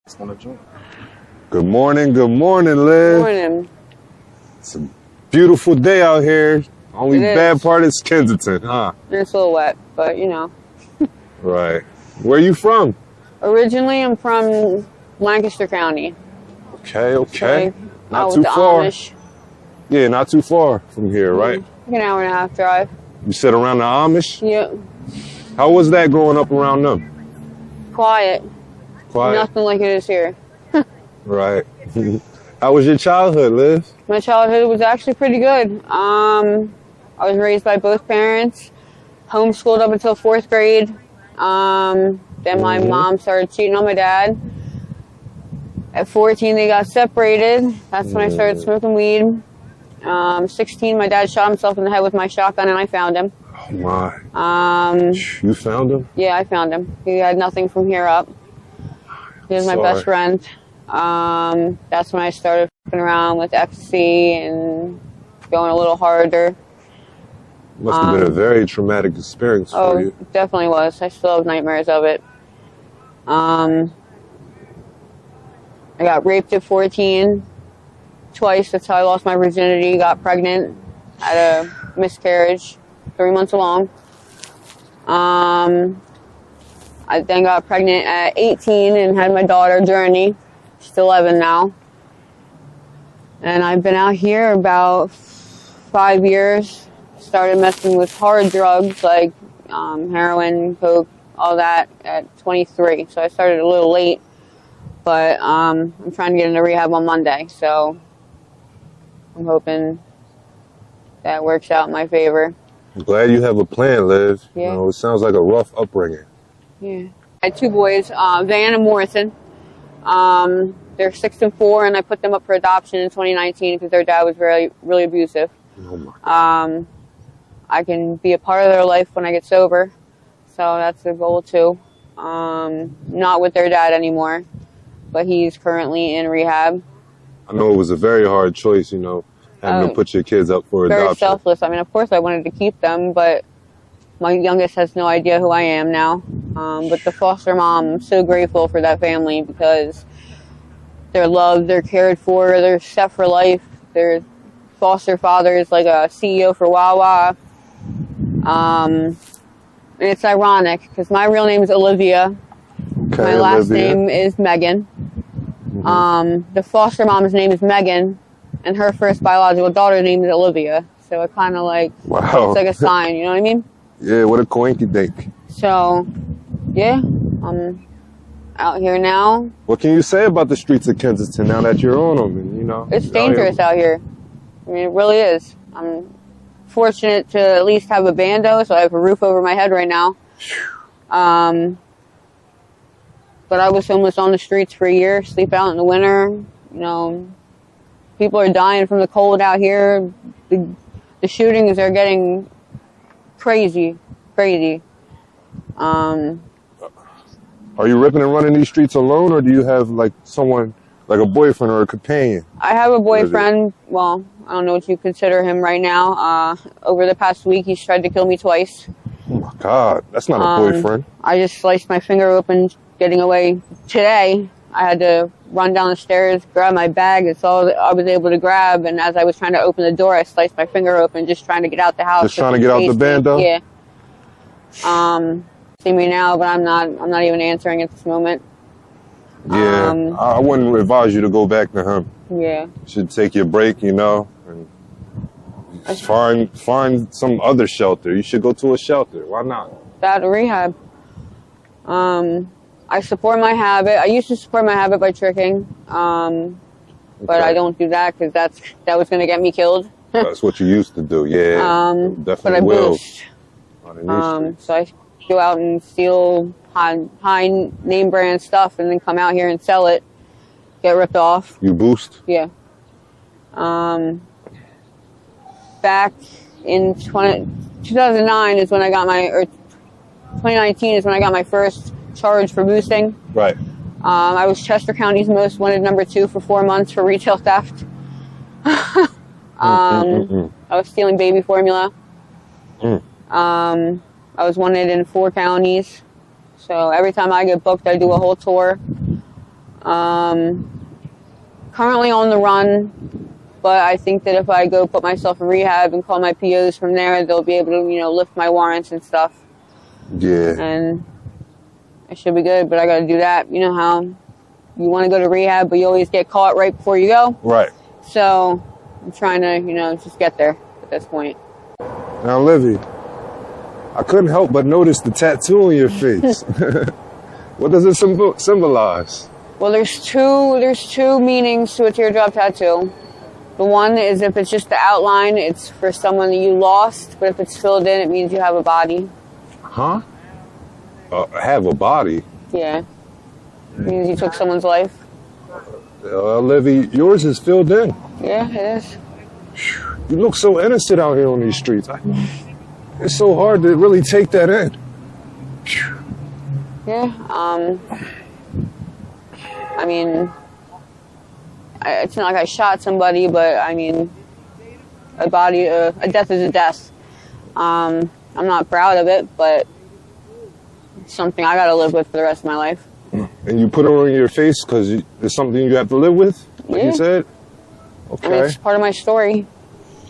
Good morning, Liv. Morning. It's a beautiful day out here. Only bad part is Kensington, huh? It's a little wet, but you know. Right. Where you from? Originally, I'm from Lancaster County. Okay. Not out too with the far. Amish. Yeah, not too far from here, right? Like an hour and a half drive. You said around the Amish? Yeah. How was that growing up around them? Quiet. Quiet? Nothing like it is here. Right. How was your childhood, Liv? My childhood was actually pretty good. I was raised by both parents, homeschooled up until 4th grade. Then my mom started cheating on my dad. At 14, they got separated. That's when I started smoking weed. 16, my dad shot himself in the head with my shotgun, and I found him. Oh, my. You found him? Yeah, I found him. He had nothing from here up. He was my best friend. That's when I started f***ing around with ecstasy and going a little harder. Must have been a very traumatic experience for you. It definitely was. I still have nightmares of it. I got raped at 14 twice. That's how I lost my virginity. Got pregnant. Had a miscarriage 3 months along. I then got pregnant at 18 and had my daughter, Journey. She's 11 now. And I've been out here about 5 years. Started messing with hard drugs like heroin, coke, all that at 23. So I started a little late. But I'm trying to get into rehab on Monday. So I'm hoping that works out in my favor. I'm glad you have a plan, Liv. Yeah. You know, it sounds like a rough upbringing. Yeah. I had 2 boys, Van and Morrison. They're 6 and 4, and I put them up for adoption in 2019 because their dad was really abusive. Oh my God. I can be a part of their life when I get sober, so that's the goal too. Not with their dad anymore, but he's currently in rehab. I know it was a very hard choice, you know, having to put your kids up for adoption. Very selfless. I mean, of course I wanted to keep them, but my youngest has no idea who I am now. But the foster mom, I'm so grateful for that family because they're loved, they're cared for, they're set for life. Their foster father is like a CEO for Wawa. And it's ironic because my real name is Olivia. Okay, my last Olivia. name is Megan. The foster mom's name is Megan, and her first biological daughter's name is Olivia. So it kind of like, Wow. it's like a sign, you know what I mean? Yeah, what a coinkydink. So, yeah, I'm out here now. What can you say about the streets of Kensington now that you're on them? And, you know, It's dangerous out here. I mean, it really is. I'm fortunate to at least have a bando, so I have a roof over my head right now. But I was homeless on the streets for a year, sleep out in the winter. You know, people are dying from the cold out here. The shootings are getting crazy. Are you ripping and running these streets alone, or do you have like someone, like a boyfriend or a companion? I have a boyfriend. Well, I don't know what you consider him right now. Over the past week, he's tried to kill me twice. Oh my God, that's not a boyfriend. I just sliced my finger open getting away today. I had to run down the stairs, grab my bag. It's all that I was able to grab. And as I was trying to open the door, I sliced my finger open, just trying to get out the house. Just trying to get out the bando? Yeah. See me now, but I'm not even answering at this moment. Yeah, I wouldn't advise you to go back to him. Yeah. You should take your break, you know, and just find some other shelter. You should go to a shelter. Why not? That rehab. I support my habit. I used to support my habit by tricking, but I don't do that because that was going to get me killed. That's what you used to do, yeah. Definitely but I will. boost. So I go out and steal high name brand stuff and then come out here and sell it, get ripped off. You boost? Yeah. Back in 2009 is when I got or 2019 is when I got my first charge for boosting. Right. I was Chester County's most wanted #2 for 4 months for retail theft. I was stealing baby formula. I was wanted in 4 counties. So every time I get booked, I do a whole tour. Currently on the run, but I think that if I go put myself in rehab and call my POs from there, they'll be able to, lift my warrants and stuff. Yeah. And I should be good, but I got to do that. You know how you want to go to rehab, but you always get caught right before you go? Right. So I'm trying to, just get there at this point. Now, Olivia, I couldn't help but notice the tattoo on your face. What does it symbolize? Well, there's two meanings to a teardrop tattoo. The one is if it's just the outline, it's for someone that you lost, but if it's filled in, it means you have a body. Huh? Have a body? Yeah. It means you took someone's life. Olivia, yours is filled in. Yeah, it is. You look so innocent out here on these streets. It's so hard to really take that in. Yeah, I mean, it's not like I shot somebody, but I mean, a death is a death. I'm not proud of it, but it's something I gotta live with for the rest of my life. And you put it on your face because it's something you have to live with, like you said? Okay. I mean, it's part of my story.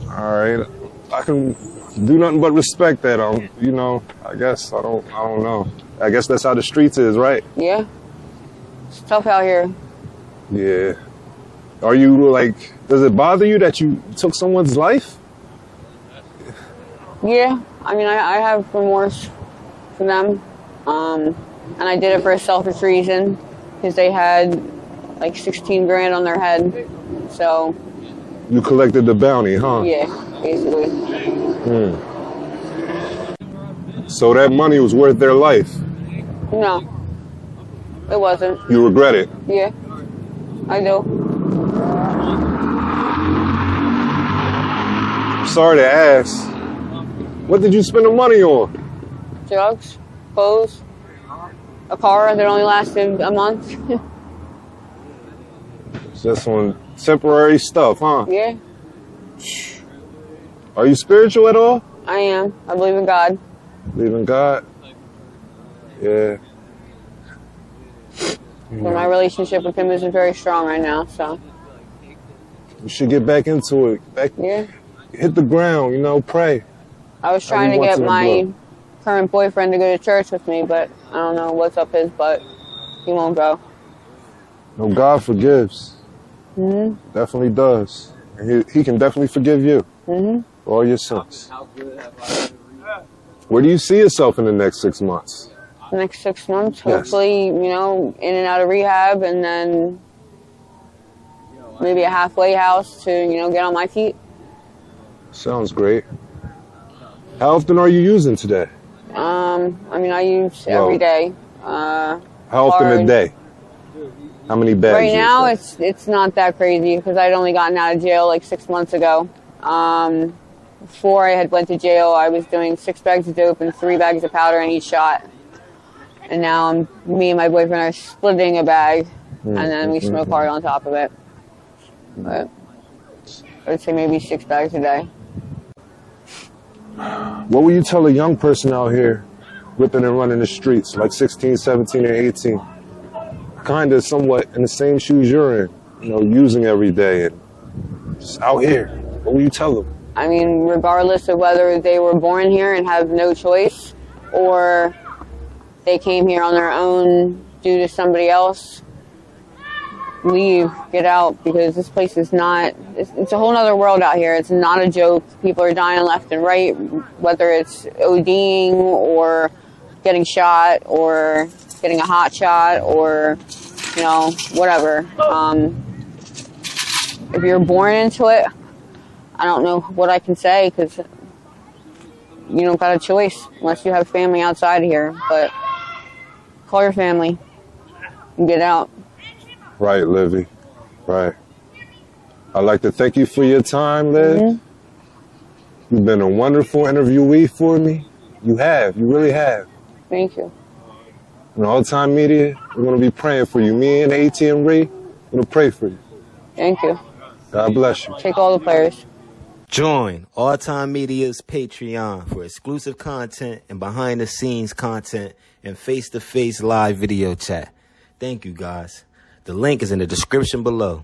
All right. I can do nothing but respect that. I guess I don't know. I guess that's how the streets is, right? Yeah. It's tough out here. Yeah. Are you does it bother you that you took someone's life? Yeah. I mean, I have remorse for them. And I did it for a selfish reason because they had like 16 grand on their head. So. You collected the bounty, huh? Yeah, basically. So that money was worth their life? No, it wasn't. You regret it? Yeah, I do. Sorry to ask. What did you spend the money on? Drugs, clothes, a car that only lasted a month. Just on temporary stuff, huh? Yeah. Are you spiritual at all? I am. I believe in God. Believe in God? Yeah. And my relationship with him isn't very strong right now, so. You should get back into it. Yeah. Hit the ground, pray. I was trying to get my current boyfriend to go to church with me, but I don't know what's up his butt. He won't go. No, God forgives. Mm-hmm. Definitely does. And he can definitely forgive you for all your sins. Where do you see yourself in the next 6 months? The next 6 months, hopefully, in and out of rehab, and then maybe a halfway house to, get on my feet. Sounds great. How often are you using today? I mean, I use every day. How often a day? How many bags? Right now, it's not that crazy because I'd only gotten out of jail like 6 months ago. Before I had went to jail, I was doing 6 bags of dope and 3 bags of powder in each shot. And now me and my boyfriend are splitting a bag, and then we smoke hard on top of it. But I would say maybe 6 bags a day. What would you tell a young person out here ripping and running the streets, like 16, 17, and 18? Kind of somewhat in the same shoes you're in, using every day and just out here. What would you tell them? I mean, regardless of whether they were born here and have no choice or they came here on their own due to somebody else, leave, get out, because this place is not, it's a whole other world out here. It's not a joke. People are dying left and right, whether it's ODing or getting shot or getting a hot shot or, whatever. If you're born into it, I don't know what I can say because you don't got a choice unless you have family outside of here. But call your family and get out. Right, Livy. Right. I'd like to thank you for your time, Liv. You've been a wonderful interviewee for me. You really have. Thank you. And All Time Media, we're going to be praying for you. Me and AT and Ray, we're going to pray for you. Thank you. God bless you. Take all the players. Join All Time Media's Patreon for exclusive content and behind-the-scenes content and face-to-face live video chat. Thank you, guys. The link is in the description below.